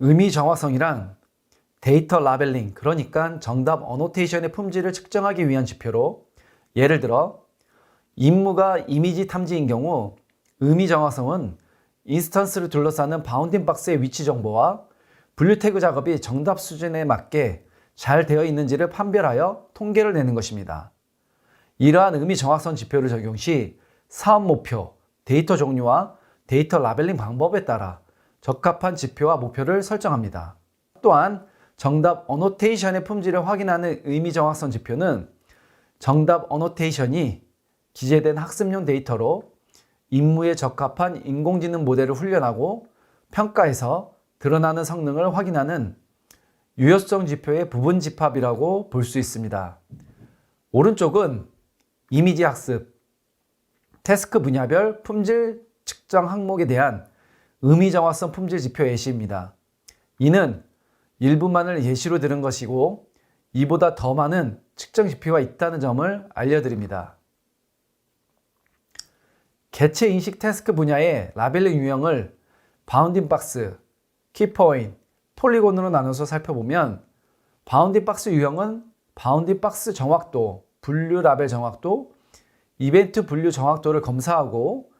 의미 정확성이란 데이터 라벨링, 그러니까 정답 어노테이션의 품질을 측정하기 위한 지표로, 예를 들어 임무가 이미지 탐지인 경우 의미 정확성은 인스턴스를 둘러싸는 바운딩 박스의 위치 정보와 분류 태그 작업이 정답 수준에 맞게 잘 되어 있는지를 판별하여 통계를 내는 것입니다. 이러한 의미 정확성 지표를 적용 시 사업 목표, 데이터 종류와 데이터 라벨링 방법에 따라 적합한 지표와 목표를 설정합니다. 또한 정답 어노테이션의 품질을 확인하는 의미 정확성 지표는 정답 어노테이션이 기재된 학습용 데이터로 임무에 적합한 인공지능 모델을 훈련하고 평가해서 드러나는 성능을 확인하는 유효성 지표의 부분 집합이라고 볼 수 있습니다. 오른쪽은 이미지 학습, 태스크 분야별 품질 측정 항목에 대한 의미 정확성 품질 지표 예시입니다. 이는 일부만을 예시로 들은 것이고 이보다 더 많은 측정 지표가 있다는 점을 알려드립니다. 개체 인식 태스크 분야의 라벨링 유형을 바운딩 박스, 키포인트, 폴리곤으로 나눠서 살펴보면 바운딩 박스 유형은 바운딩 박스 정확도, 분류 라벨 정확도, 이벤트 분류 정확도를 검사하고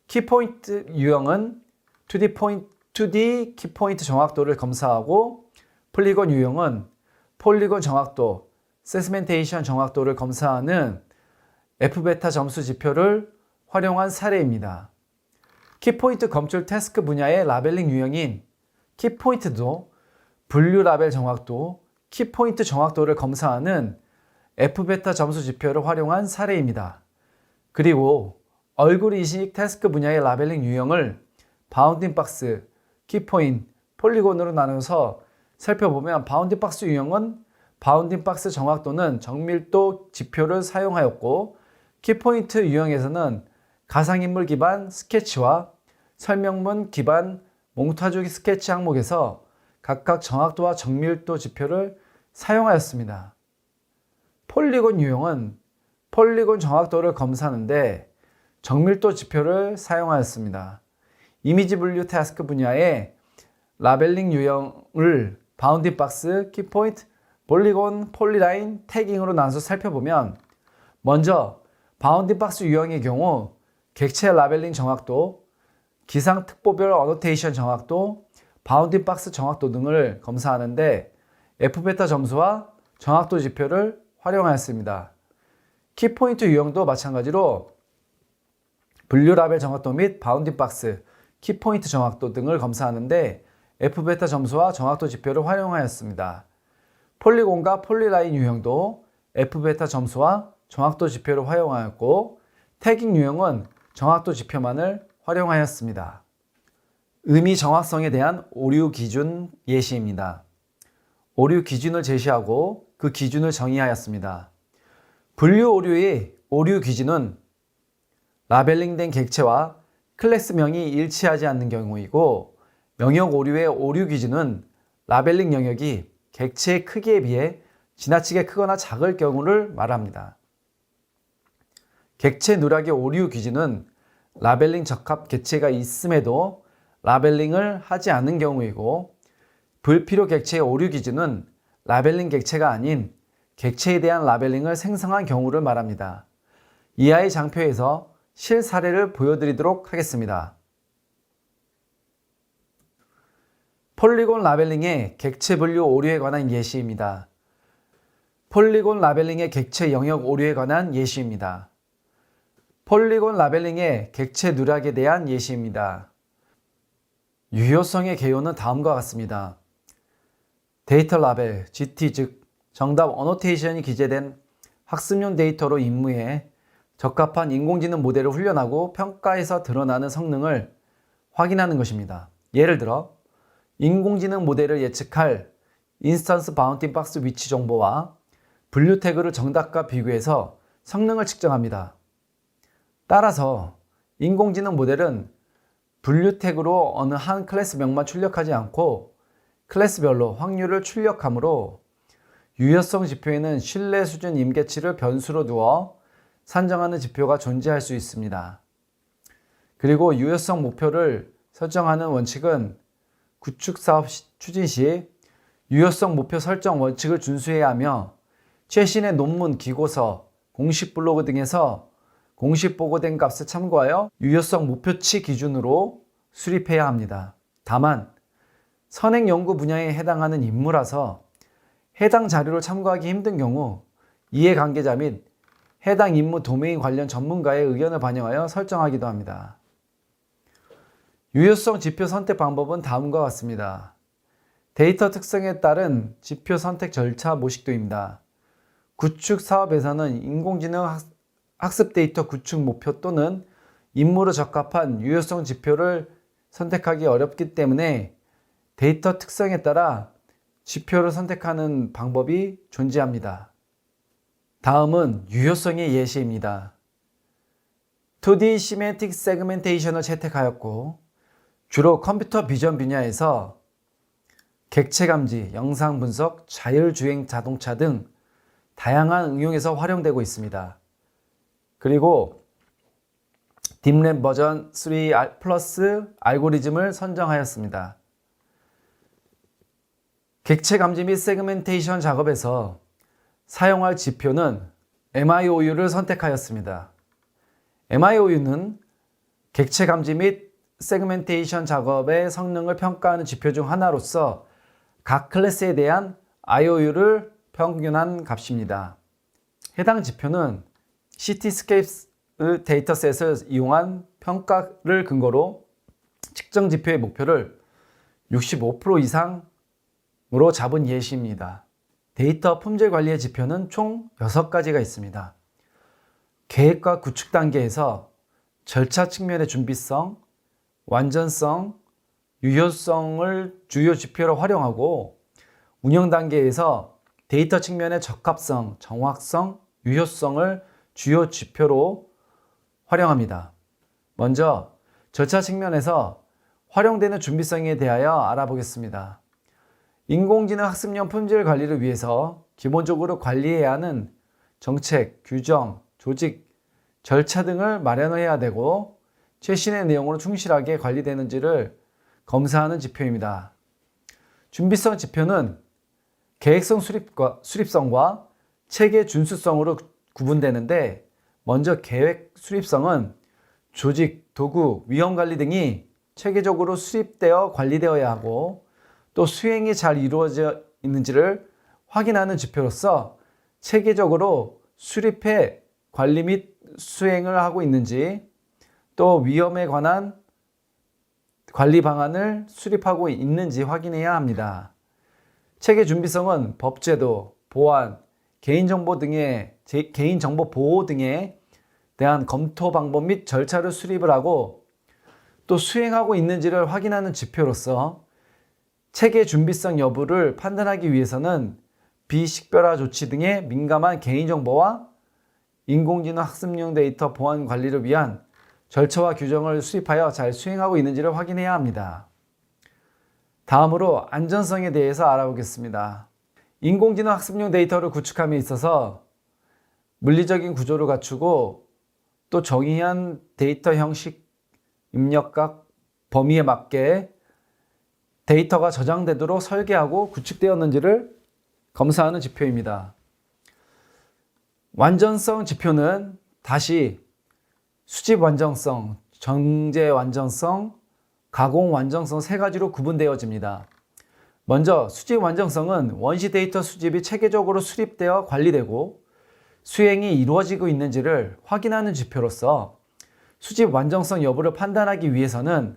키포인트 유형은 2D 키포인트 정확도를 검사하고 폴리곤 유형은 폴리곤 정확도, 세그멘테이션 정확도를 검사하는 F베타 점수 지표를 활용한 사례입니다. 키포인트 검출 태스크 분야의 라벨링 유형인 키포인트도 분류 라벨 정확도, 키포인트 정확도를 검사하는 F베타 점수 지표를 활용한 사례입니다. 그리고 얼굴 인식 태스크 분야의 라벨링 유형을 바운딩 박스, 키포인트, 폴리곤으로 나눠서 살펴보면 바운딩 박스 유형은 바운딩 박스 정확도는 정밀도 지표를 사용하였고 키포인트 유형에서는 가상인물 기반 스케치와 설명문 기반 몽타주 스케치 항목에서 각각 정확도와 정밀도 지표를 사용하였습니다. 폴리곤 유형은 폴리곤 정확도를 검사하는데 정밀도 지표를 사용하였습니다. 이미지 분류 태스크 분야의 라벨링 유형을 바운딩 박스, 키포인트, 폴리곤, 폴리라인, 태깅으로 나눠서 살펴보면 먼저 바운딩 박스 유형의 경우 객체 라벨링 정확도, 기상 특보별 어노테이션 정확도, 바운딩 박스 정확도 등을 검사하는데 F베타 점수와 정확도 지표를 활용하였습니다. 키포인트 유형도 마찬가지로 분류 라벨 정확도 및 바운딩 박스, 키포인트 정확도 등을 검사하는데 F베타 점수와 정확도 지표를 활용하였습니다. 폴리곤과 폴리라인 유형도 F베타 점수와 정확도 지표를 활용하였고 태깅 유형은 정확도 지표만을 활용하였습니다. 의미 정확성에 대한 오류 기준 예시입니다. 오류 기준을 제시하고 그 기준을 정의하였습니다. 분류 오류의 오류 기준은 라벨링된 객체와 클래스명이 일치하지 않는 경우이고 영역 오류의 오류 기준은 라벨링 영역이 객체의 크기에 비해 지나치게 크거나 작을 경우를 말합니다. 객체 누락의 오류 기준은 라벨링 적합 객체가 있음에도 라벨링을 하지 않는 경우이고 불필요 객체의 오류 기준은 라벨링 객체가 아닌 객체에 대한 라벨링을 생성한 경우를 말합니다. 이하의 장표에서 실사례를 보여드리도록 하겠습니다. 폴리곤 라벨링의 객체 분류 오류에 관한 예시입니다. 폴리곤 라벨링의 객체 영역 오류에 관한 예시입니다. 폴리곤 라벨링의 객체 누락에 대한 예시입니다. 유효성의 개요는 다음과 같습니다. 데이터 라벨, GT 즉 정답 어노테이션이 기재된 학습용 데이터로 임무에 적합한 인공지능 모델을 훈련하고 평가에서 드러나는 성능을 확인하는 것입니다. 예를 들어 인공지능 모델을 예측할 인스턴스 바운딩 박스 위치 정보와 분류 태그를 정답과 비교해서 성능을 측정합니다. 따라서 인공지능 모델은 분류 태그로 어느 한 클래스명만 출력하지 않고 클래스별로 확률을 출력하므로 유효성 지표에는 신뢰 수준 임계치를 변수로 두어 산정하는 지표가 존재할 수 있습니다. 그리고 유효성 목표를 설정하는 원칙은 구축 사업 추진 시 유효성 목표 설정 원칙을 준수해야 하며 최신의 논문, 기고서, 공식 블로그 등에서 공식 보고된 값을 참고하여 유효성 목표치 기준으로 수립해야 합니다. 다만 선행 연구 분야에 해당하는 임무라서 해당 자료를 참고하기 힘든 경우 이해관계자 및 해당 임무 도메인 관련 전문가의 의견을 반영하여 설정하기도 합니다. 유효성 지표 선택 방법은 다음과 같습니다. 데이터 특성에 따른 지표 선택 절차 모식도입니다. 구축 사업에서는 인공지능 학습 데이터 구축 목표 또는 임무로 적합한 유효성 지표를 선택하기 어렵기 때문에 데이터 특성에 따라 지표를 선택하는 방법이 존재합니다. 다음은 유효성의 예시입니다. 2D 시멘틱 세그멘테이션을 채택하였고 주로 컴퓨터 비전 분야에서 객체 감지, 영상 분석, 자율주행 자동차 등 다양한 응용에서 활용되고 있습니다. 그리고 딥랩 버전 3 플러스 알고리즘을 선정하였습니다. 객체 감지 및 세그멘테이션 작업에서 사용할 지표는 MIOU를 선택하였습니다. MIOU는 객체 감지 및 세그멘테이션 작업의 성능을 평가하는 지표 중 하나로서 각 클래스에 대한 IOU를 평균한 값입니다. 해당 지표는 시티스케이프 데이터셋을 이용한 평가를 근거로 측정 지표의 목표를 65% 이상으로 잡은 예시입니다. 데이터 품질 관리의 지표는 총 6가지가 있습니다. 계획과 구축 단계에서 절차 측면의 준비성, 완전성, 유효성을 주요 지표로 활용하고 운영 단계에서 데이터 측면의 적합성, 정확성, 유효성을 주요 지표로 활용합니다. 먼저 절차 측면에서 활용되는 준비성에 대하여 알아보겠습니다. 인공지능 학습용 품질 관리를 위해서 기본적으로 관리해야 하는 정책, 규정, 조직, 절차 등을 마련해야 되고 최신의 내용으로 충실하게 관리되는지를 검사하는 지표입니다. 준비성 지표는 계획성 수립성과 체계 준수성으로 구분되는데 먼저 계획 수립성은 조직, 도구, 위험관리 등이 체계적으로 수립되어 관리되어야 하고 또 수행이 잘 이루어져 있는지를 확인하는 지표로서 체계적으로 수립해 관리 및 수행을 하고 있는지 또 위험에 관한 관리 방안을 수립하고 있는지 확인해야 합니다. 체계 준비성은 법제도, 보안, 개인정보 보호 등에 대한 검토 방법 및 절차를 수립을 하고 또 수행하고 있는지를 확인하는 지표로서 체계 준비성 여부를 판단하기 위해서는 비식별화 조치 등의 민감한 개인정보와 인공지능 학습용 데이터 보안 관리를 위한 절차와 규정을 수립하여 잘 수행하고 있는지를 확인해야 합니다. 다음으로 안전성에 대해서 알아보겠습니다. 인공지능 학습용 데이터를 구축함에 있어서 물리적인 구조를 갖추고 또 정의한 데이터 형식 입력각 범위에 맞게 데이터가 저장되도록 설계하고 구축되었는지를 검사하는 지표입니다. 완전성 지표는 다시 수집 완전성, 정제 완전성, 가공 완전성 3가지로 구분되어집니다. 먼저 수집 완전성은 원시 데이터 수집이 체계적으로 수립되어 관리되고 수행이 이루어지고 있는지를 확인하는 지표로서 수집 완전성 여부를 판단하기 위해서는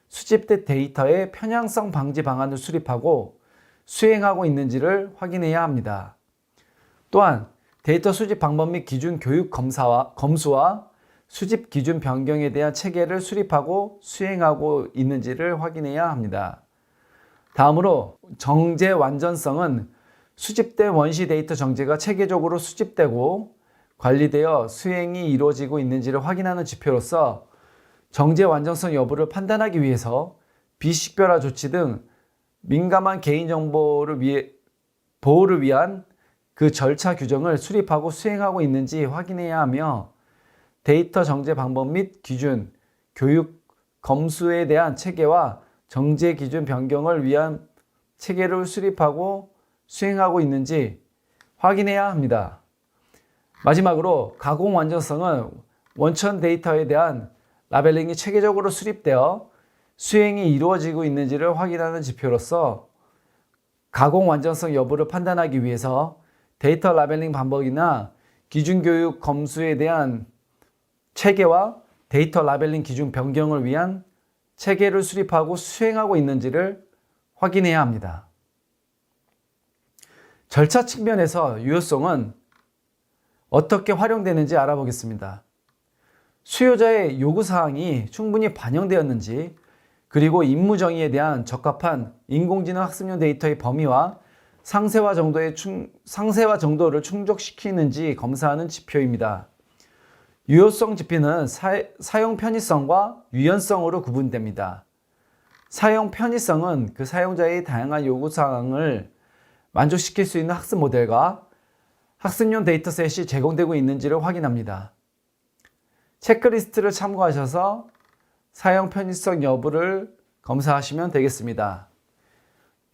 수집된 데이터의 편향성 방지 방안을 수립하고 수행하고 있는지를 확인해야 합니다. 또한 데이터 수집 방법 및 기준 교육 검수와 수집 기준 변경에 대한 체계를 수립하고 수행하고 있는지를 확인해야 합니다. 다음으로 정제 완전성은 수집된 원시 데이터 정제가 체계적으로 수집되고 관리되어 수행이 이루어지고 있는지를 확인하는 지표로서 정제 완전성 여부를 판단하기 위해서 비식별화 조치 등 민감한 개인정보를 보호를 위한 그 절차 규정을 수립하고 수행하고 있는지 확인해야 하며 데이터 정제 방법 및 기준, 교육, 검수에 대한 체계와 정제 기준 변경을 위한 체계를 수립하고 수행하고 있는지 확인해야 합니다. 마지막으로 가공 완전성은 원천 데이터에 대한 라벨링이 체계적으로 수립되어 수행이 이루어지고 있는지를 확인하는 지표로서 가공 완전성 여부를 판단하기 위해서 데이터 라벨링 방법이나 기준 교육 검수에 대한 체계와 데이터 라벨링 기준 변경을 위한 체계를 수립하고 수행하고 있는지를 확인해야 합니다. 절차 측면에서 유효성은 어떻게 활용되는지 알아보겠습니다. 수요자의 요구사항이 충분히 반영되었는지, 그리고 임무 정의에 대한 적합한 인공지능 학습용 데이터의 범위와 상세화 정도를 충족시키는지 검사하는 지표입니다. 유효성 지표는 사용 편의성과 유연성으로 구분됩니다. 사용 편의성은 그 사용자의 다양한 요구사항을 만족시킬 수 있는 학습 모델과 학습용 데이터셋이 제공되고 있는지를 확인합니다. 체크리스트를 참고하셔서 사용 편의성 여부를 검사하시면 되겠습니다.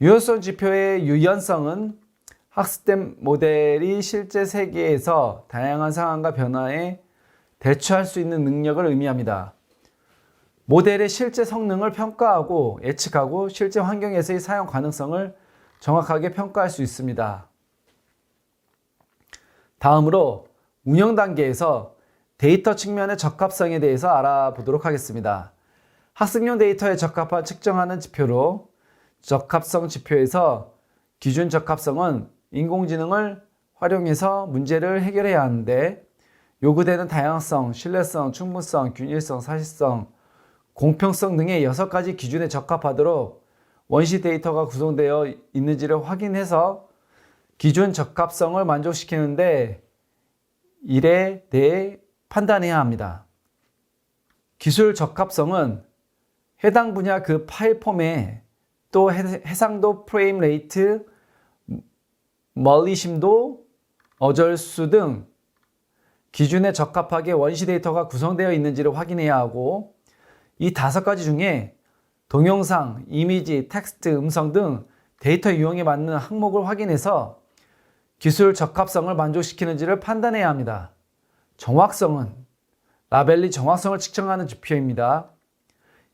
유효성 지표의 유연성은 학습된 모델이 실제 세계에서 다양한 상황과 변화에 대처할 수 있는 능력을 의미합니다. 모델의 실제 성능을 평가하고 예측하고 실제 환경에서의 사용 가능성을 정확하게 평가할 수 있습니다. 다음으로 운영 단계에서 데이터 측면의 적합성에 대해서 알아보도록 하겠습니다. 학습용 데이터에 적합한 측정하는 지표로 적합성 지표에서 기준 적합성은 인공지능을 활용해서 문제를 해결해야 하는데 요구되는 다양성, 신뢰성, 충분성, 균일성, 사실성, 공평성 등의 6가지 기준에 적합하도록 원시 데이터가 구성되어 있는지를 확인해서 기준 적합성을 만족시키는데 일에 대해 판단해야 합니다. 기술 적합성은 해당 분야 그 파일 포맷, 또 해상도, 프레임 레이트, 멀리심도, 어절수 등 기준에 적합하게 원시 데이터가 구성되어 있는지를 확인해야 하고, 이 5가지 중에 동영상, 이미지, 텍스트, 음성 등 데이터 유형에 맞는 항목을 확인해서 기술 적합성을 만족시키는지를 판단해야 합니다. 정확성은 라벨리 정확성을 측정하는 지표입니다.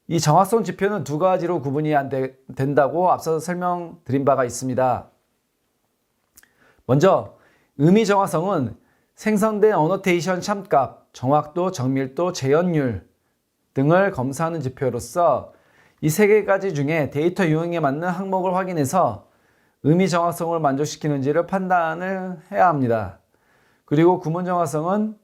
이 정확성 지표는 2가지로 구분이 된다고 앞서 설명드린 바가 있습니다. 먼저 의미 정확성은 생성된 어노테이션 참값, 정확도, 정밀도, 재현율 등을 검사하는 지표로서 이 3가지 중에 데이터 유형에 맞는 항목을 확인해서 의미 정확성을 만족시키는지를 판단을 해야 합니다. 그리고 구문 정확성은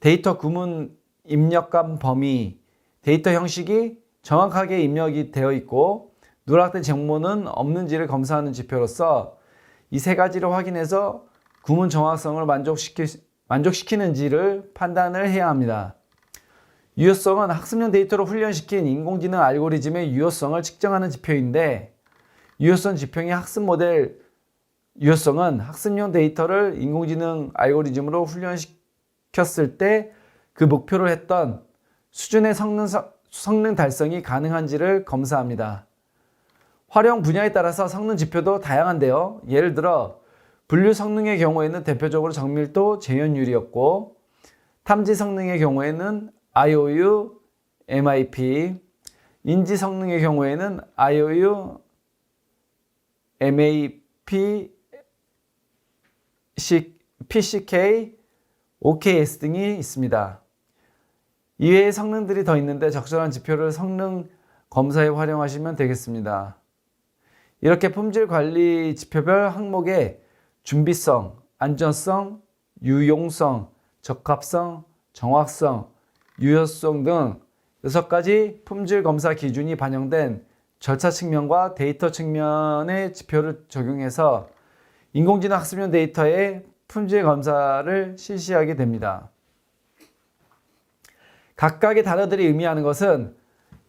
데이터 구문 입력한 범위, 데이터 형식이 정확하게 입력이 되어 있고 누락된 정보는 없는지를 검사하는 지표로서 이 3가지를 확인해서 구문 정확성을 만족시키는지를 판단을 해야 합니다. 유효성은 학습용 데이터로 훈련시킨 인공지능 알고리즘의 유효성을 측정하는 지표인데, 유효성 지표의 학습 모델 유효성은 학습용 데이터를 인공지능 알고리즘으로 훈련시켰을 때 그 목표로 했던 수준의 성능 달성이 가능한지를 검사합니다. 활용 분야에 따라서 성능 지표도 다양한데요. 예를 들어 분류 성능의 경우에는 대표적으로 정밀도, 재현율이었고, 탐지 성능의 경우에는 IOU, MIP, 인지 성능의 경우에는 IOU, MAP, PCK, OKS 등이 있습니다. 이외의 성능들이 더 있는데 적절한 지표를 성능 검사에 활용하시면 되겠습니다. 이렇게 품질 관리 지표별 항목의 준비성, 안전성, 유용성, 적합성, 정확성, 유효성 등 6가지 품질 검사 기준이 반영된 절차 측면과 데이터 측면의 지표를 적용해서 인공지능 학습용 데이터의 품질 검사를 실시하게 됩니다. 각각의 단어들이 의미하는 것은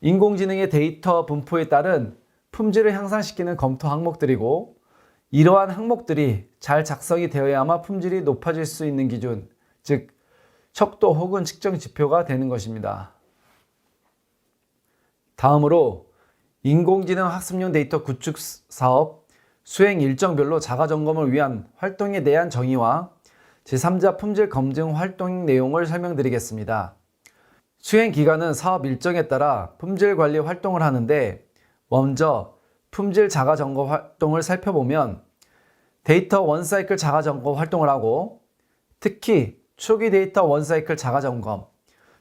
인공지능의 데이터 분포에 따른 품질을 향상시키는 검토 항목들이고, 이러한 항목들이 잘 작성이 되어야만 품질이 높아질 수 있는 기준, 즉 척도 혹은 측정 지표가 되는 것입니다. 다음으로 인공지능 학습용 데이터 구축 사업 수행 일정별로 자가점검을 위한 활동에 대한 정의와 제3자 품질 검증 활동 내용을 설명드리겠습니다. 수행 기간은 사업 일정에 따라 품질 관리 활동을 하는데, 먼저 품질 자가점검 활동을 살펴보면 데이터 원사이클 자가점검 활동을 하고, 특히 초기 데이터 원사이클 자가점검,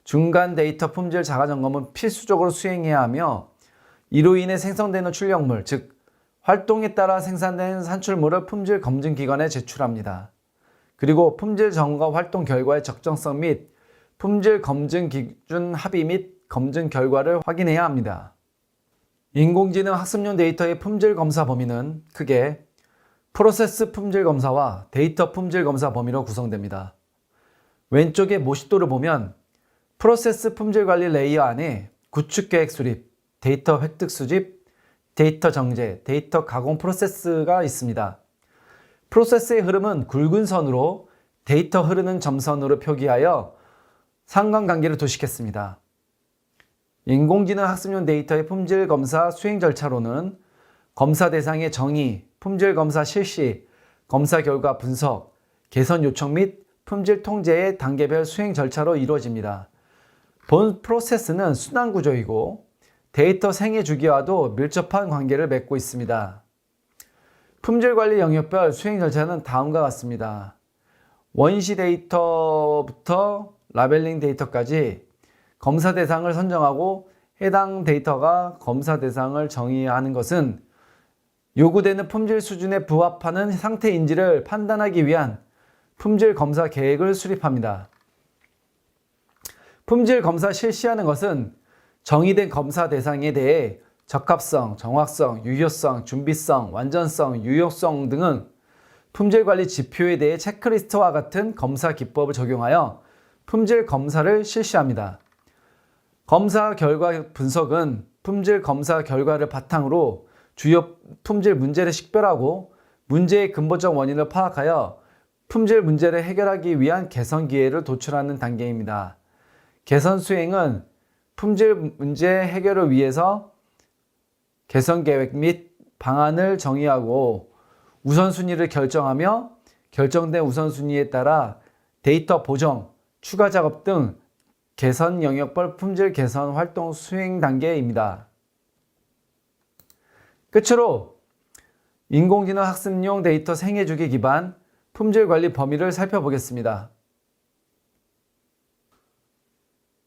중간 데이터 품질 자가점검은 필수적으로 수행해야 하며, 이로 인해 생성되는 출력물, 즉 활동에 따라 생산된 산출물을 품질 검증 기관에 제출합니다. 그리고 품질 점검 활동 결과의 적정성 및 품질 검증 기준 합의 및 검증 결과를 확인해야 합니다. 인공지능 학습용 데이터의 품질 검사 범위는 크게 프로세스 품질 검사와 데이터 품질 검사 범위로 구성됩니다. 왼쪽의 모식도를 보면 프로세스 품질 관리 레이어 안에 구축 계획 수립, 데이터 획득 수집, 데이터 정제, 데이터 가공 프로세스가 있습니다. 프로세스의 흐름은 굵은 선으로 데이터 흐르는 점선으로 표기하여 상관관계를 도식했습니다. 인공지능 학습용 데이터의 품질 검사 수행 절차로는 검사 대상의 정의, 품질 검사 실시, 검사 결과 분석, 개선 요청 및 품질 통제의 단계별 수행 절차로 이루어집니다. 본 프로세스는 순환 구조이고 데이터 생애 주기와도 밀접한 관계를 맺고 있습니다. 품질 관리 영역별 수행 절차는 다음과 같습니다. 원시 데이터부터 라벨링 데이터까지 검사 대상을 선정하고 해당 데이터가 검사 대상을 정의하는 것은 요구되는 품질 수준에 부합하는 상태인지를 판단하기 위한 품질 검사 계획을 수립합니다. 품질 검사 실시하는 것은 정의된 검사 대상에 대해 적합성, 정확성, 유효성, 준비성, 완전성, 유효성 등은 품질관리 지표에 대해 체크리스트와 같은 검사 기법을 적용하여 품질 검사를 실시합니다. 검사 결과 분석은 품질 검사 결과를 바탕으로 주요 품질 문제를 식별하고 문제의 근본적 원인을 파악하여 품질 문제를 해결하기 위한 개선 기회를 도출하는 단계입니다. 개선 수행은 품질 문제 해결을 위해서 개선 계획 및 방안을 정의하고 우선순위를 결정하며 결정된 우선순위에 따라 데이터 보정, 추가 작업 등 개선 영역별 품질 개선 활동 수행 단계입니다. 끝으로 인공지능 학습용 데이터 생애 주기 기반 품질 관리 범위를 살펴보겠습니다.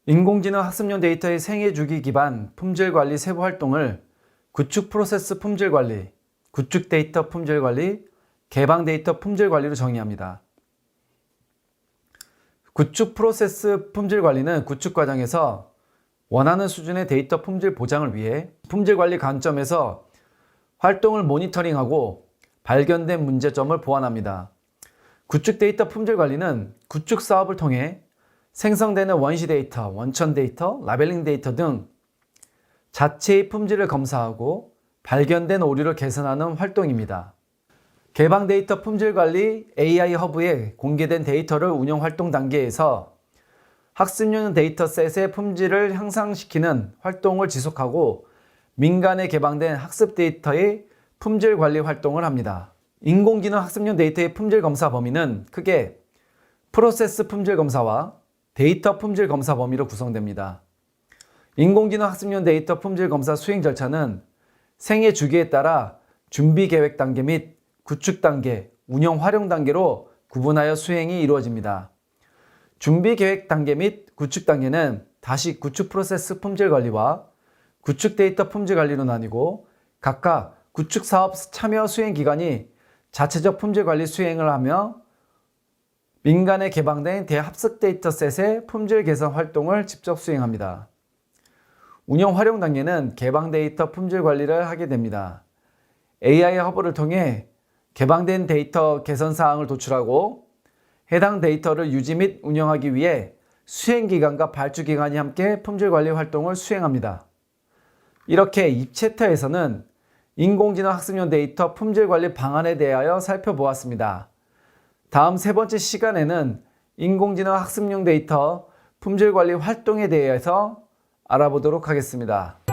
인공지능 학습용 데이터의 생애 주기 기반 품질 관리 세부 활동을 구축 프로세스 품질 관리, 구축 데이터 품질 관리, 개방 데이터 품질 관리로 정의합니다. 구축 프로세스 품질 관리는 구축 과정에서 원하는 수준의 데이터 품질 보장을 위해 품질 관리 관점에서 활동을 모니터링하고 발견된 문제점을 보완합니다. 구축 데이터 품질 관리는 구축 사업을 통해 생성되는 원시 데이터, 원천 데이터, 라벨링 데이터 등 자체의 품질을 검사하고 발견된 오류를 개선하는 활동입니다. 개방 데이터 품질 관리 AI 허브에 공개된 데이터를 운영 활동 단계에서 학습용 데이터셋의 품질을 향상시키는 활동을 지속하고 민간에 개방된 학습 데이터의 품질 관리 활동을 합니다. 인공지능 학습용 데이터의 품질 검사 범위는 크게 프로세스 품질 검사와 데이터 품질 검사 범위로 구성됩니다. 인공지능 학습용 데이터 품질 검사 수행 절차는 생애 주기에 따라 준비 계획 단계 및 구축 단계, 운영 활용 단계로 구분하여 수행이 이루어집니다. 준비 계획 단계 및 구축 단계는 다시 구축 프로세스 품질 관리와 구축 데이터 품질 관리로 나뉘고 각각 구축 사업 참여 수행 기관이 자체적 품질 관리 수행을 하며 민간에 개방된 대합습 데이터셋의 품질 개선 활동을 직접 수행합니다. 운영 활용 단계는 개방 데이터 품질 관리를 하게 됩니다. AI 허브를 통해 개방된 데이터 개선 사항을 도출하고 해당 데이터를 유지 및 운영하기 위해 수행기관과 발주기관이 함께 품질관리 활동을 수행합니다. 이렇게 이 챕터에서는 인공지능 학습용 데이터 품질관리 방안에 대하여 살펴보았습니다. 다음 세 번째 시간에는 인공지능 학습용 데이터 품질관리 활동에 대해서 알아보도록 하겠습니다.